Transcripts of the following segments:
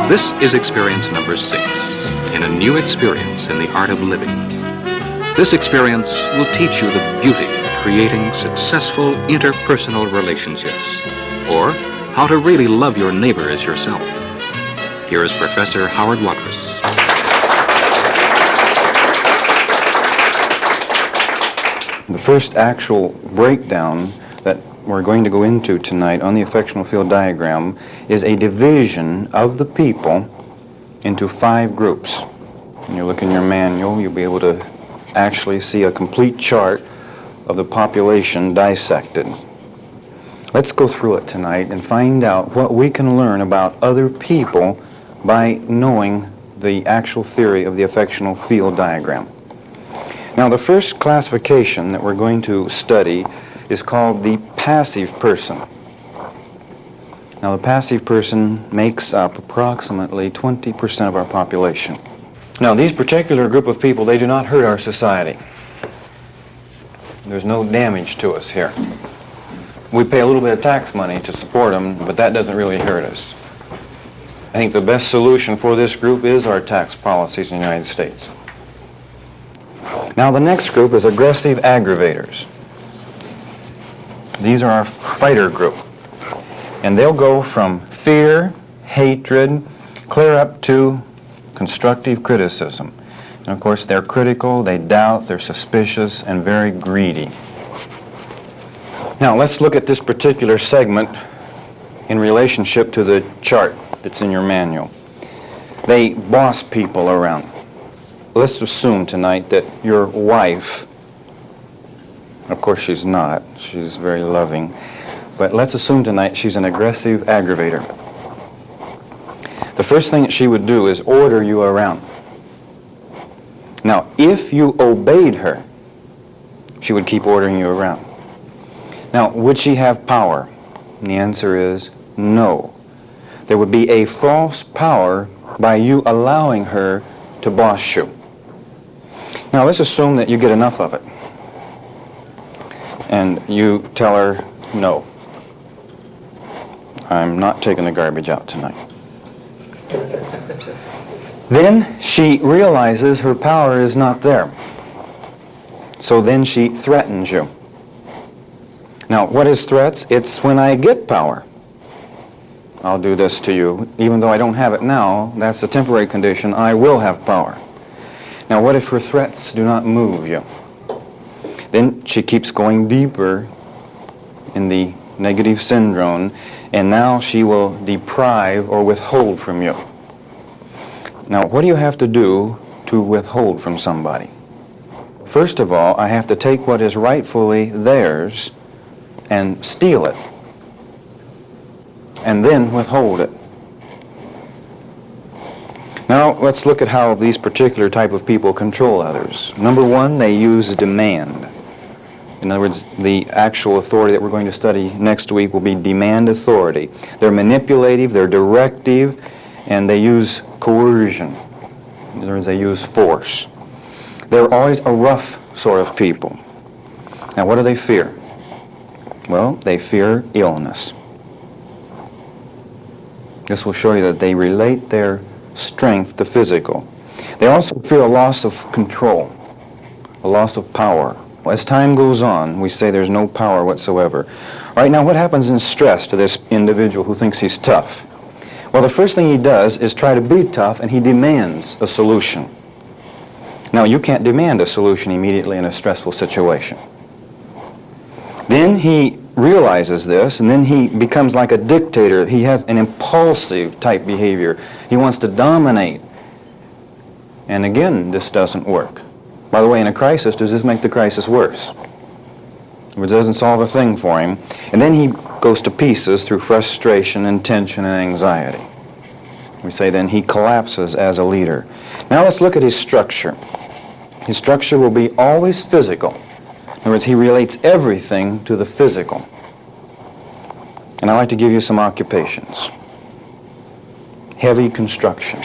This is experience number 6 in a new experience in the art of living. This experience will teach you the beauty of creating successful interpersonal relationships, or how to really love your neighbor as yourself. Here is Professor Howard Watrous. The first actual breakdown that we're going to go into tonight on the affectional field diagram is a division of the people into 5 groups. When you look in your manual, you'll be able to actually see a complete chart of the population dissected. Let's go through it tonight and find out what we can learn about other people by knowing the actual theory of the affectional field diagram. Now, the first classification that we're going to study is called the passive person. Now, the passive person makes up approximately 20% of our population. Now, these particular group of people, they do not hurt our society. There's no damage to us here. We pay a little bit of tax money to support them, but that doesn't really hurt us. I think the best solution for this group is our tax policies in the United States. Now, the next group is aggressive aggravators. These are our fighter group. And they'll go from fear, hatred, clear up to constructive criticism. And of course, they're critical, they doubt, they're suspicious, and very greedy. Now, let's look at this particular segment in relationship to the chart that's in your manual. They boss people around. Let's assume tonight that your wife, of course she's not, she's very loving, but let's assume tonight she's an aggressive aggravator. The first thing that she would do is order you around. Now, if you obeyed her, she would keep ordering you around. Now, would she have power? And the answer is no. There would be a false power by you allowing her to boss you. Now, let's assume that you get enough of it. And you tell her, no, I'm not taking the garbage out tonight. Then she realizes her power is not there. So then she threatens you. Now, what is threats? It's when I get power, I'll do this to you. Even though I don't have it now, that's a temporary condition, I will have power. Now, what if her threats do not move you? Then she keeps going deeper in the negative syndrome, and now she will deprive or withhold from you. Now, what do you have to do to withhold from somebody? First of all, I have to take what is rightfully theirs and steal it, and then withhold it. Now, let's look at how these particular type of people control others. Number 1, they use demand. In other words, the actual authority that we're going to study next week will be demand authority. They're manipulative, they're directive, and they use coercion. In other words, they use force. They're always a rough sort of people. Now, what do they fear? Well, they fear illness. This will show you that they relate their strength to physical. They also fear a loss of control, a loss of power. As time goes on, we say there's no power whatsoever. Right now, what happens in stress to this individual who thinks he's tough? Well, the first thing he does is try to be tough, and he demands a solution. Now, you can't demand a solution immediately in a stressful situation. Then he realizes this, and then he becomes like a dictator. He has an impulsive type behavior. He wants to dominate. And again, this doesn't work. By the way, in a crisis, does this make the crisis worse? It doesn't solve a thing for him. And then he goes to pieces through frustration and tension and anxiety. We say then he collapses as a leader. Now let's look at his structure. His structure will be always physical. In other words, he relates everything to the physical. And I'd like to give you some occupations. Heavy construction.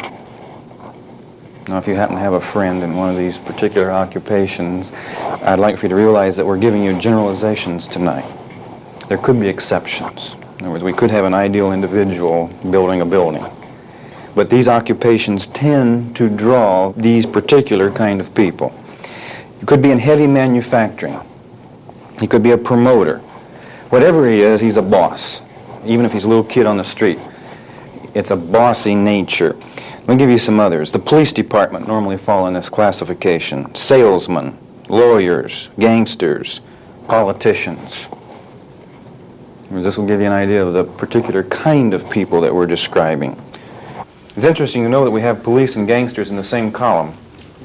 Now, if you happen to have a friend in one of these particular occupations, I'd like for you to realize that we're giving you generalizations tonight. There could be exceptions. In other words, we could have an ideal individual building a building. But these occupations tend to draw these particular kind of people. You could be in heavy manufacturing. He could be a promoter. Whatever he is, he's a boss, even if he's a little kid on the street. It's a bossy nature. Let me give you some others. The police department normally fall in this classification. Salesmen, lawyers, gangsters, politicians. This will give you an idea of the particular kind of people that we're describing. It's interesting to know that we have police and gangsters in the same column.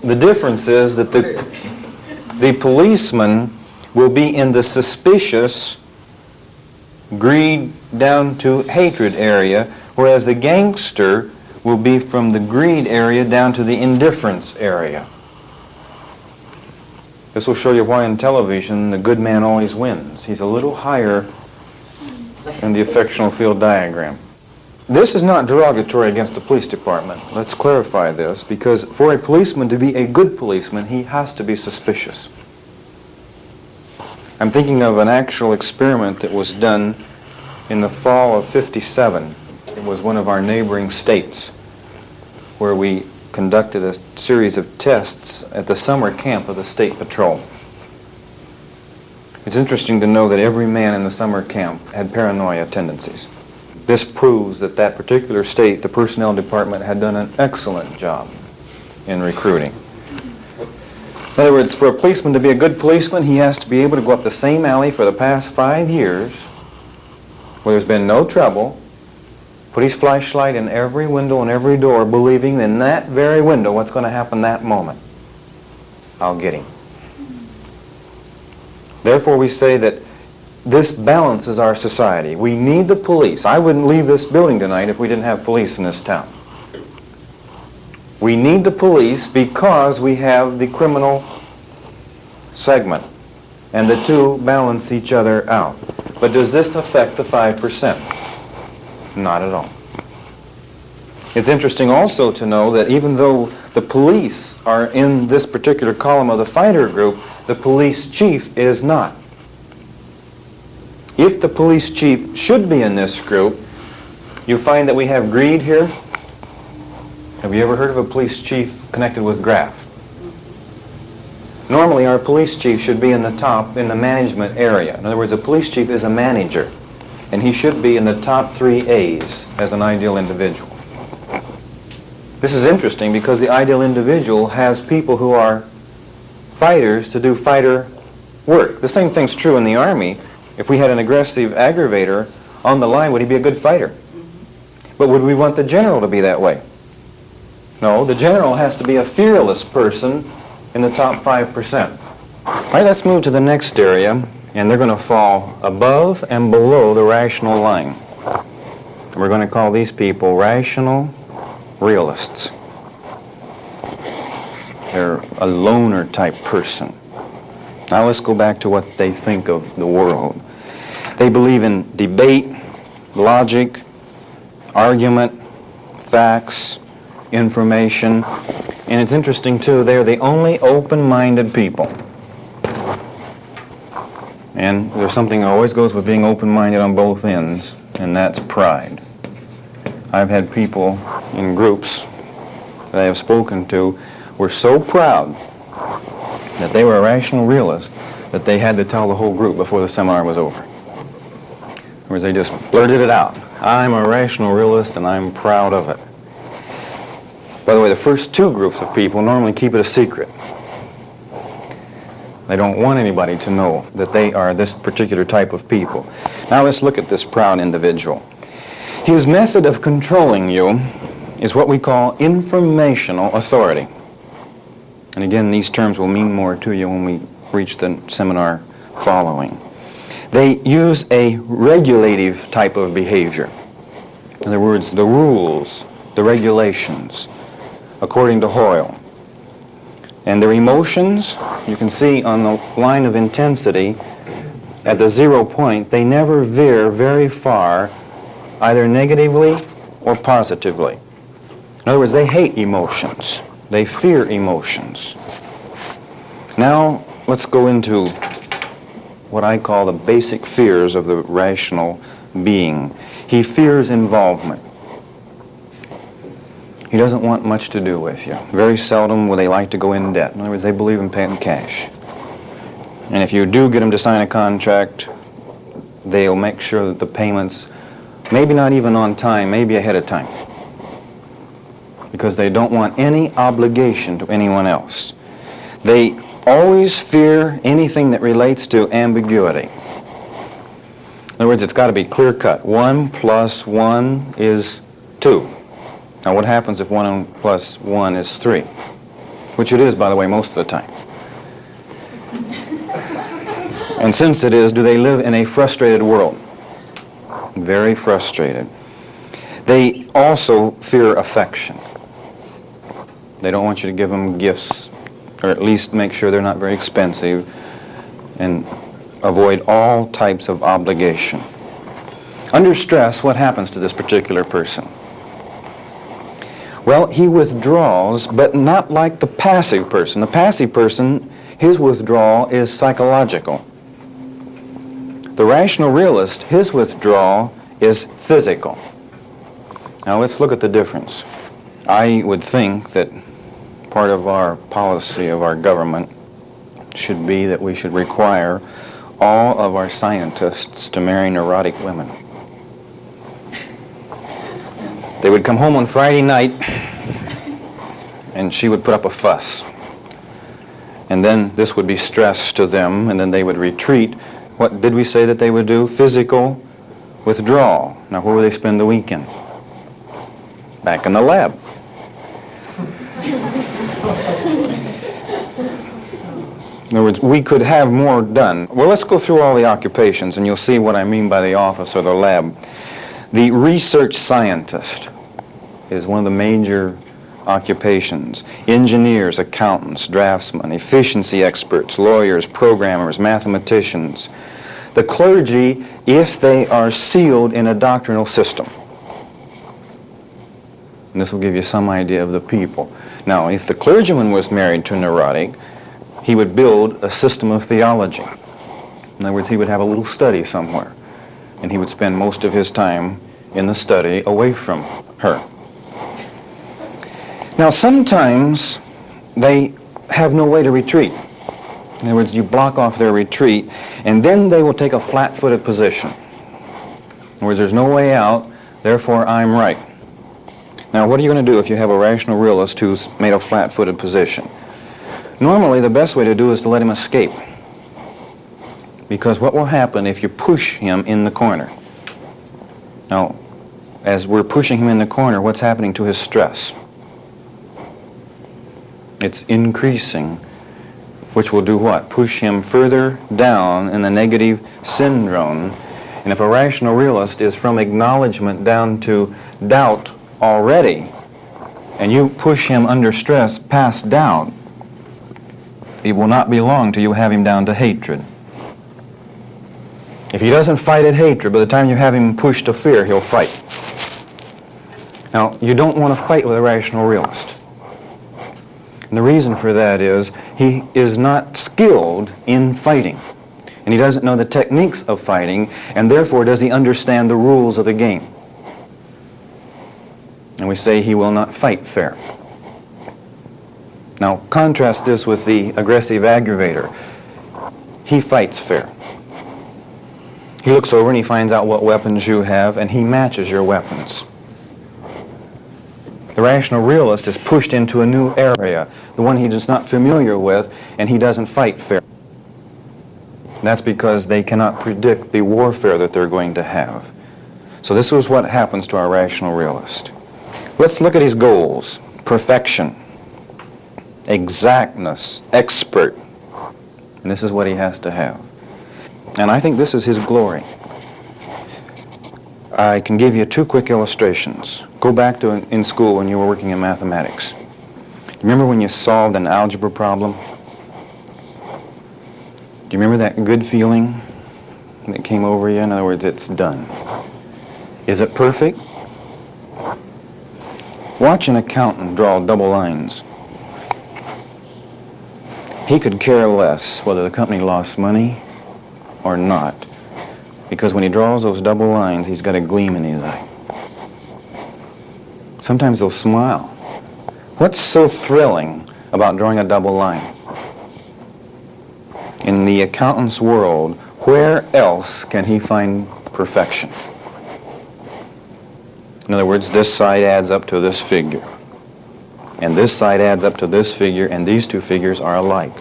The difference is that the policeman will be in the suspicious, greed down to hatred area, whereas the gangster will be from the greed area down to the indifference area. This will show you why in television the good man always wins. He's a little higher in the affectional field diagram. This is not derogatory against the police department. Let's clarify this, because for a policeman to be a good policeman, he has to be suspicious. I'm thinking of an actual experiment that was done in the fall of '57. It was one of our neighboring states where we conducted a series of tests at the summer camp of the State Patrol. It's interesting to know that every man in the summer camp had paranoia tendencies. This proves that that particular state, the personnel department, had done an excellent job in recruiting. In other words, for a policeman to be a good policeman, he has to be able to go up the same alley for the past 5 years where there's been no trouble, put his flashlight in every window and every door, believing in that very window what's going to happen that moment. I'll get him. Therefore, we say that this balances our society. We need the police. I wouldn't leave this building tonight if we didn't have police in this town. We need the police because we have the criminal segment, and the two balance each other out. But does this affect the 5%? Not at all. It's interesting also to know that even though the police are in this particular column of the fighter group, the police chief is not. If the police chief should be in this group, you find that we have greed here. Have you ever heard of a police chief connected with graft? Normally, our police chief should be in the top, in the management area. In other words, a police chief is a manager, and he should be in the top 3 A's as an ideal individual. This is interesting because the ideal individual has people who are fighters to do fighter work. The same thing's true in the Army. If we had an aggressive aggravator on the line, would he be a good fighter? But would we want the general to be that way? No, the general has to be a fearless person in the top 5%. All right, let's move to the next area, and they're going to fall above and below the rational line. And we're going to call these people rational realists. They're a loner type person. Now let's go back to what they think of the world. They believe in debate, logic, argument, facts, information, and it's interesting too, they're the only open-minded people. And there's something that always goes with being open-minded on both ends, and that's pride. I've had people in groups that I have spoken to were so proud that they were a rational realist that they had to tell the whole group before the seminar was over. In other words, they just blurted it out. I'm a rational realist and I'm proud of it. By the way, the first 2 groups of people normally keep it a secret. They don't want anybody to know that they are this particular type of people. Now let's look at this proud individual. His method of controlling you is what we call informational authority. And again, these terms will mean more to you when we reach the seminar following. They use a regulative type of behavior. In other words, the rules, the regulations, according to Hoyle. And their emotions, you can see on the line of intensity, at the 0 point, they never veer very far, either negatively or positively. In other words, they hate emotions. They fear emotions. Now, let's go into what I call the basic fears of the rational being. He fears involvement. He doesn't want much to do with you. Very seldom will they like to go in debt. In other words, they believe in paying cash. And if you do get them to sign a contract, they'll make sure that the payments, maybe not even on time, maybe ahead of time, because they don't want any obligation to anyone else. They always fear anything that relates to ambiguity. In other words, it's got to be clear-cut. 1 plus 1 is 2. Now, what happens if 1 plus 1 is 3? Which it is, by the way, most of the time. And since it is, do they live in a frustrated world? Very frustrated. They also fear affection. They don't want you to give them gifts, or at least make sure they're not very expensive, and avoid all types of obligation. Under stress, what happens to this particular person? Well, he withdraws, but not like the passive person. The passive person, his withdrawal is psychological. The rational realist, his withdrawal is physical. Now let's look at the difference. I would think that part of our policy of our government should be that we should require all of our scientists to marry neurotic women. They would come home on Friday night and she would put up a fuss. And then this would be stress to them, and then they would retreat. What did we say that they would do? Physical withdrawal. Now, where would they spend the weekend? Back in the lab. In other words, we could have more done. Well, let's go through all the occupations, and you'll see what I mean by the office or the lab. The research scientist is one of the major occupations. Engineers, accountants, draftsmen, efficiency experts, lawyers, programmers, mathematicians. The clergy, if they are sealed in a doctrinal system. And this will give you some idea of the people. Now, if the clergyman was married to a neurotic, he would build a system of theology. In other words, he would have a little study somewhere, and he would spend most of his time in the study away from her. Now, sometimes they have no way to retreat. In other words, you block off their retreat, and then they will take a flat-footed position. In other words, there's no way out, therefore I'm right. Now, what are you going to do if you have a rational realist who's made a flat-footed position? Normally, the best way to do is to let him escape. Because what will happen if you push him in the corner? Now, as we're pushing him in the corner, what's happening to his stress? It's increasing, which will do what? Push him further down in the negative syndrome. And if a rational realist is from acknowledgement down to doubt already, and you push him under stress past doubt, it will not be long till you have him down to hatred. If he doesn't fight at hatred, by the time you have him pushed to fear, he'll fight. Now, you don't want to fight with a rational realist. And the reason for that is he is not skilled in fighting. And he doesn't know the techniques of fighting, and therefore does he understand the rules of the game. And we say he will not fight fair. Now, contrast this with the aggressive aggravator. He fights fair. He looks over and he finds out what weapons you have, and he matches your weapons. The rational realist is pushed into a new area, the one he is not familiar with, and he doesn't fight fair. That's because they cannot predict the warfare that they're going to have. So this is what happens to our rational realist. Let's look at his goals. Perfection, exactness, expert. And this is what he has to have. And I think this is his glory. I can give you two quick illustrations. Go back to in school when you were working in mathematics. Remember when you solved an algebra problem? Do you remember that good feeling that came over you? In other words, it's done. Is it perfect? Watch an accountant draw double lines. He could care less whether the company lost money or not, because when he draws those double lines, he's got a gleam in his eye. Sometimes they'll smile. What's so thrilling about drawing a double line? In the accountant's world, where else can he find perfection? In other words, this side adds up to this figure, and this side adds up to this figure, and these two figures are alike.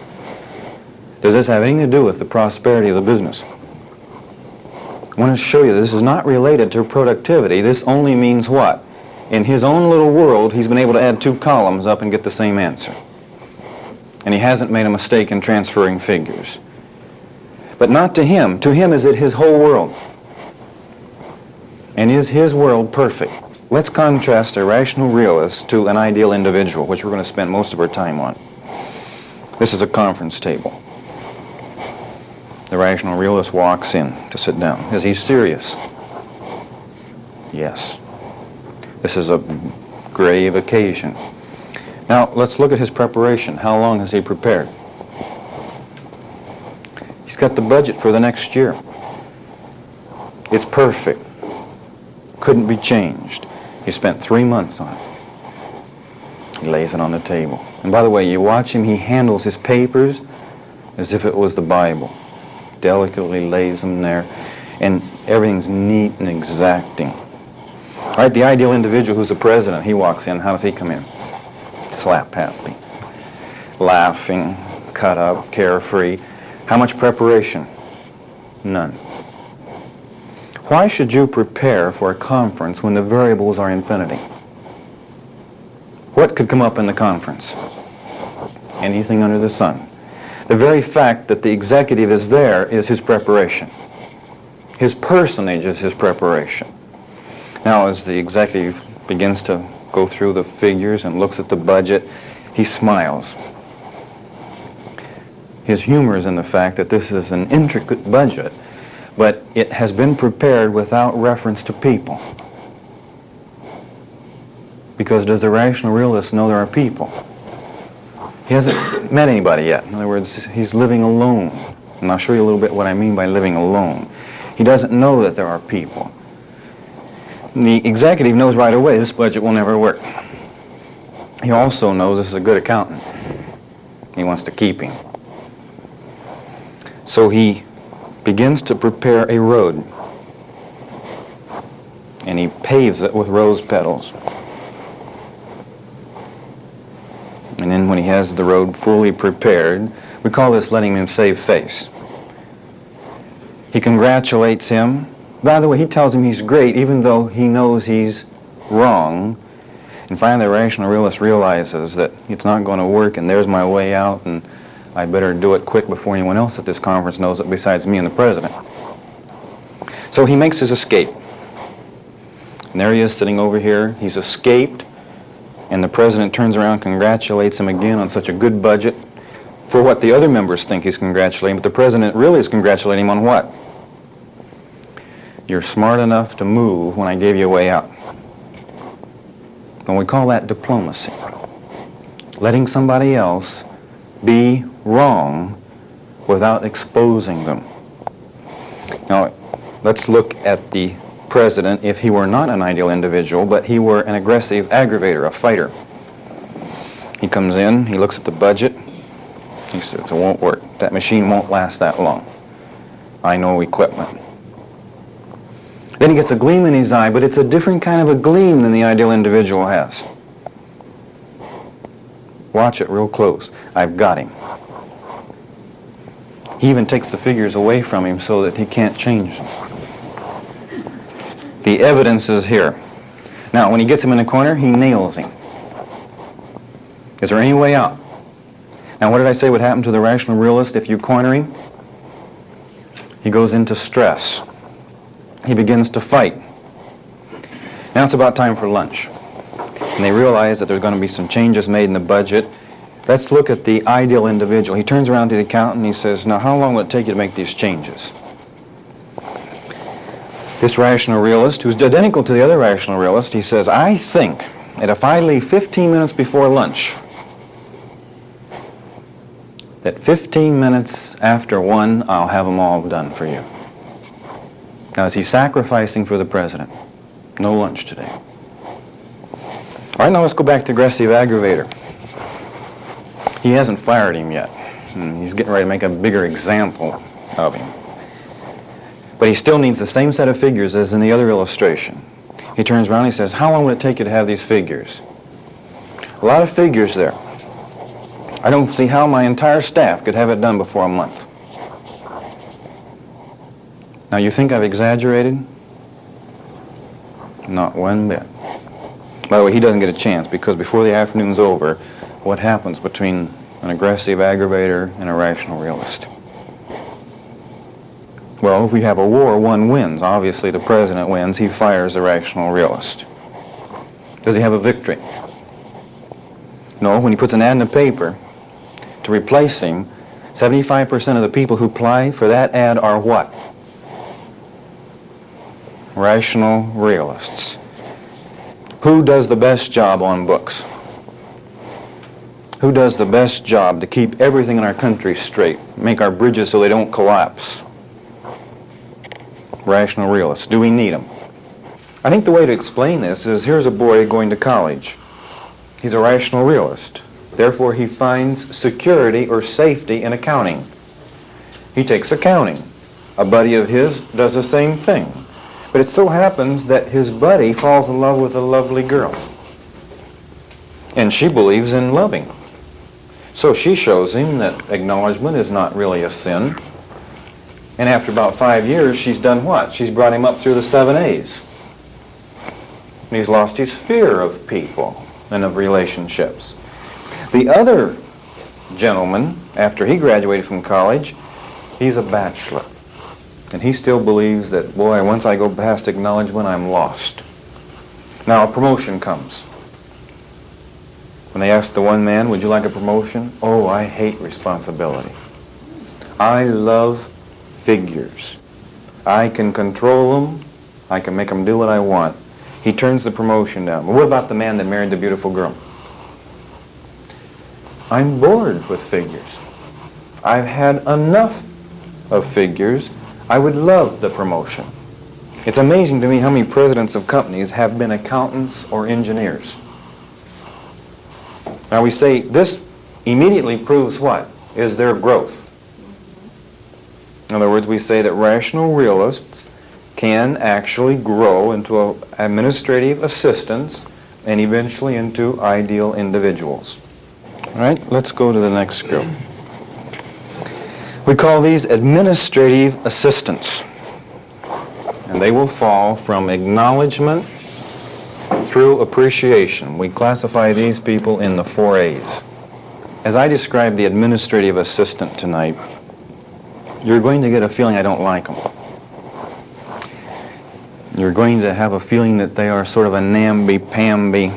Does this have anything to do with the prosperity of the business? I want to show you this is not related to productivity. This only means what? In his own little world, he's been able to add two columns up and get the same answer. And he hasn't made a mistake in transferring figures. But not to him. To him is it his whole world. And is his world perfect? Let's contrast a rational realist to an ideal individual, which we're going to spend most of our time on. This is a conference table. The rational realist walks in to sit down. Is he serious? Yes. This is a grave occasion. Now, let's look at his preparation. How long has he prepared? He's got the budget for the next year. It's perfect. Couldn't be changed. He spent 3 months on it. He lays it on the table. And by the way, you watch him, he handles his papers as if it was the Bible. Delicately lays them there, and everything's neat and exacting. All right, the ideal individual who's the president, he walks in. How does he come in? Slap happy, laughing, cut up, carefree. How much preparation? None. Why should you prepare for a conference when the variables are infinity? What could come up in the conference? Anything under the sun. The very fact that the executive is there is his preparation. His personage is his preparation. Now, as the executive begins to go through the figures and looks at the budget, he smiles. His humor is in the fact that this is an intricate budget, but it has been prepared without reference to people. Because does the rational realist know there are people? He hasn't met anybody yet. In other words, he's living alone. And I'll show you a little bit what I mean by living alone. He doesn't know that there are people. The executive knows right away this budget will never work. He also knows this is a good accountant. He wants to keep him. So he begins to prepare a road. And he paves it with rose petals. And then when he has the road fully prepared, we call this letting him save face. He congratulates him. By the way, he tells him he's great even though he knows he's wrong. And finally, the rational realist realizes that it's not going to work and there's my way out and I better do it quick before anyone else at this conference knows it besides me and the president. So he makes his escape. And there he is sitting over here. He's escaped. And the president turns around, congratulates him again on such a good budget for what the other members think he's congratulating. But the president really is congratulating him on what? You're smart enough to move when I gave you a way out. And we call that diplomacy. Letting somebody else be wrong without exposing them. Now, let's look at the president if he were not an ideal individual, but he were an aggressive aggravator, a fighter. He comes in, he looks at the budget, he says, it won't work. That machine won't last that long. I know equipment. Then he gets a gleam in his eye, but it's a different kind of a gleam than the ideal individual has. Watch it real close. I've got him. He even takes the figures away from him so that he can't change them. The evidence is here. Now, when he gets him in the corner, he nails him. Is there any way out? Now, what did I say would happen to the rational realist if you corner him? He goes into stress. He begins to fight. Now it's about time for lunch. And they realize that there's going to be some changes made in the budget. Let's look at the ideal individual. He turns around to the accountant and he says, now how long will it take you to make these changes? This rational realist, who's identical to the other rational realist, he says, I think that if I leave 15 minutes before lunch, that 15 minutes after 1, I'll have them all done for you. Now, is he sacrificing for the president? No lunch today. All right, now let's go back to aggressive aggravator. He hasn't fired him yet. He's getting ready to make a bigger example of him. But he still needs the same set of figures as in the other illustration. He turns around and he says, how long would it take you to have these figures? A lot of figures there. I don't see how my entire staff could have it done before a month. Now, you think I've exaggerated? Not one bit. By the way, he doesn't get a chance, because before the afternoon's over, what happens between an aggressive aggravator and a rational realist? Well, if we have a war, one wins. Obviously, the president wins. He fires the rational realist. Does he have a victory? No. When he puts an ad in the paper to replace him, 75% of the people who apply for that ad are what? Rational realists. Who does the best job on books? Who does the best job to keep everything in our country straight, make our bridges so they don't collapse? Rational realists. Do we need them? I think the way to explain this is, here's a boy going to college. He's a rational realist. Therefore, he finds security or safety in accounting. He takes accounting. A buddy of his does the same thing. But it so happens that his buddy falls in love with a lovely girl. And she believes in loving. So she shows him that acknowledgement is not really a sin. And after about 5 years, she's done what? She's brought him up through the 7 A's. And he's lost his fear of people and of relationships. The other gentleman, after he graduated from college, he's a bachelor. And he still believes that, boy, once I go past acknowledgement, I'm lost. Now a promotion comes. When they ask the one man, would you like a promotion? Oh, I hate responsibility. I love figures. I can control them. I can make them do what I want. He turns the promotion down. But what about the man that married the beautiful girl? I'm bored with figures. I've had enough of figures. I would love the promotion. It's amazing to me how many presidents of companies have been accountants or engineers. Now we say this immediately proves what? Is their growth. In other words, we say that rational realists can actually grow into administrative assistants and eventually into ideal individuals. All right, let's go to the next group. We call these administrative assistants. And they will fall from acknowledgement through appreciation. We classify these people in the 4 A's. As I describe the administrative assistant tonight, you're going to get a feeling I don't like them. You're going to have a feeling that they are sort of a namby-pamby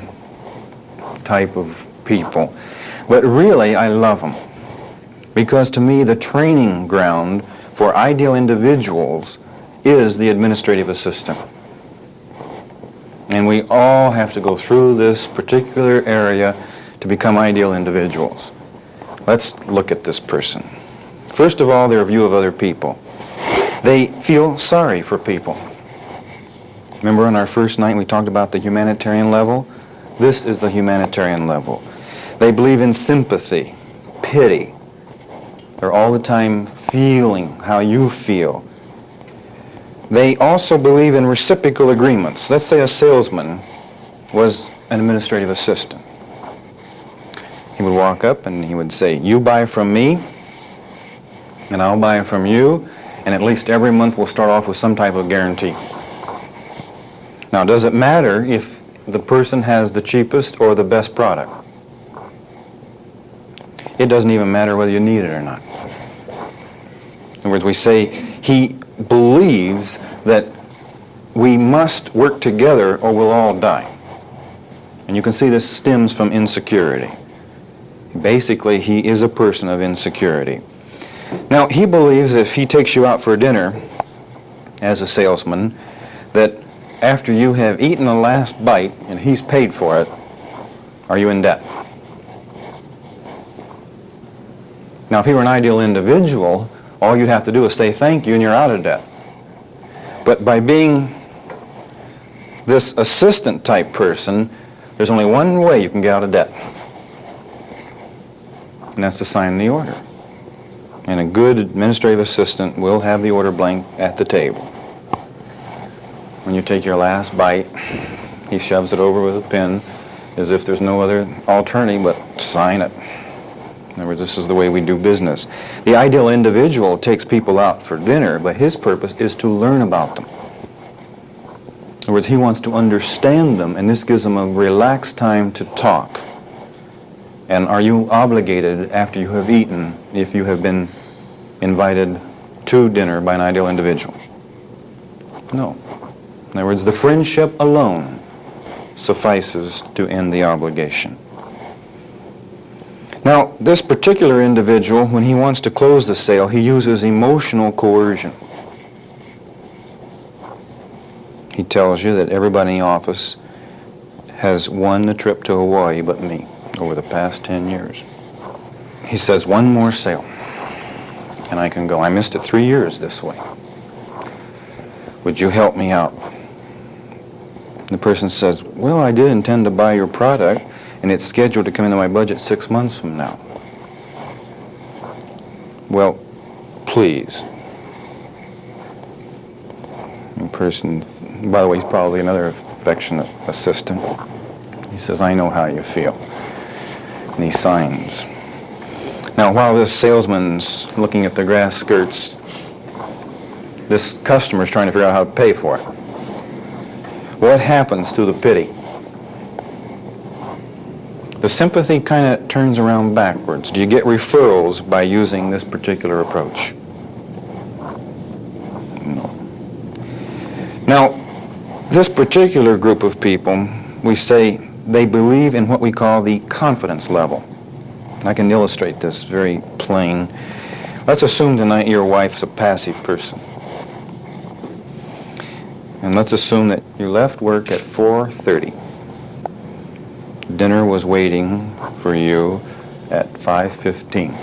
type of people. But really, I love them. Because to me, the training ground for ideal individuals is the administrative assistant. And we all have to go through this particular area to become ideal individuals. Let's look at this person. First of all, their view of other people. They feel sorry for people. Remember on our first night we talked about the humanitarian level? This is the humanitarian level. They believe in sympathy, pity. They're all the time feeling how you feel. They also believe in reciprocal agreements. Let's say a salesman was an administrative assistant. He would walk up and he would say, you buy from me, and I'll buy from you, and at least every month we'll start off with some type of guarantee. Now, does it matter if the person has the cheapest or the best product? It doesn't even matter whether you need it or not. In other words, we say he believes that we must work together or we'll all die. And you can see this stems from insecurity. Basically, he is a person of insecurity. Now, he believes if he takes you out for dinner as a salesman, that after you have eaten the last bite and he's paid for it, are you in debt? Now, if he were an ideal individual, all you'd have to do is say thank you and you're out of debt. But by being this assistant type person, There's only one way you can get out of debt, and that's to sign the order. And a good administrative assistant will have the order blank at the table. When you take your last bite, he shoves it over with a pen as if there's no other alternative but sign it. In other words, this is the way we do business. The ideal individual takes people out for dinner, but his purpose is to learn about them. In other words, he wants to understand them, and this gives him a relaxed time to talk. And are you obligated after you have eaten if you have been invited to dinner by an ideal individual? No. In other words, the friendship alone suffices to end the obligation. Now, this particular individual, when he wants to close the sale, he uses emotional coercion. He tells you that everybody in the office has won the trip to Hawaii but me over the past 10 years. He says, one more sale, and I can go. I missed it 3 years this way. Would you help me out? The person says, well, I did intend to buy your product, and it's scheduled to come into my budget 6 months from now. Well, please. The person, by the way, he's probably another affectionate assistant. He says, I know how you feel. And he signs. Now, while this salesman's looking at the grass skirts, this customer's trying to figure out how to pay for it. What happens to the pity? The sympathy kind of turns around backwards. Do you get referrals by using this particular approach? No. Now, this particular group of people, we say they believe in what we call the confidence level. I can illustrate this very plain. Let's assume tonight your wife's a passive person. And let's assume that you left work at 4:30. Dinner was waiting for you at 5:15.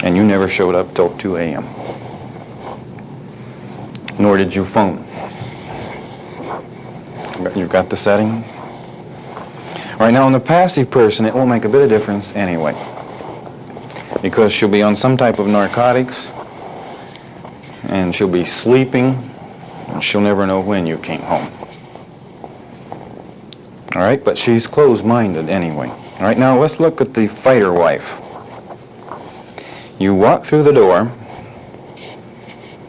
And you never showed up till 2 a.m. Nor did you phone. You've got the setting? All right, now in the passive person, it won't make a bit of difference anyway. Because she'll be on some type of narcotics, and she'll be sleeping, and she'll never know when you came home. All right, but she's closed-minded anyway. All right, now let's look at the fighter wife. You walk through the door,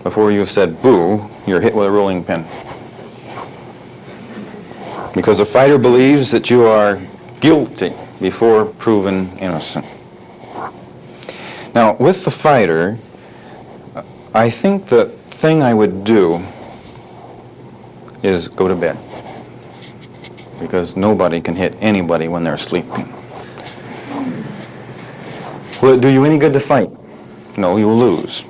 before you've said boo, you're hit with a rolling pin. Because the fighter believes that you are guilty before proven innocent. Now, with the fighter, I think the thing I would do is go to bed. Because nobody can hit anybody when they're sleeping. Will it do you any good to fight? No, you'll lose.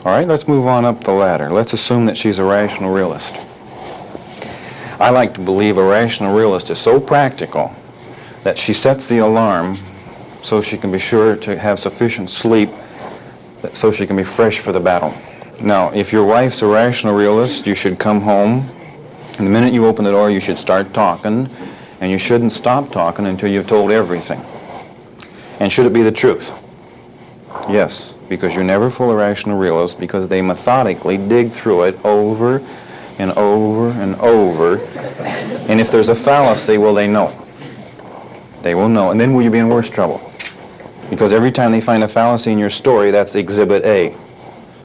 All right, let's move on up the ladder. Let's assume that she's a rational realist. I like to believe a rational realist is so practical that she sets the alarm so she can be sure to have sufficient sleep so she can be fresh for the battle. Now, if your wife's a rational realist, you should come home, and the minute you open the door, you should start talking, and you shouldn't stop talking until you've told everything. And should it be the truth? Yes, because you never fool a rational realist, because they methodically dig through it over and over and over, and if there's a fallacy, well, they know. They will know, and then will you be in worse trouble? Because every time they find a fallacy in your story, that's Exhibit A.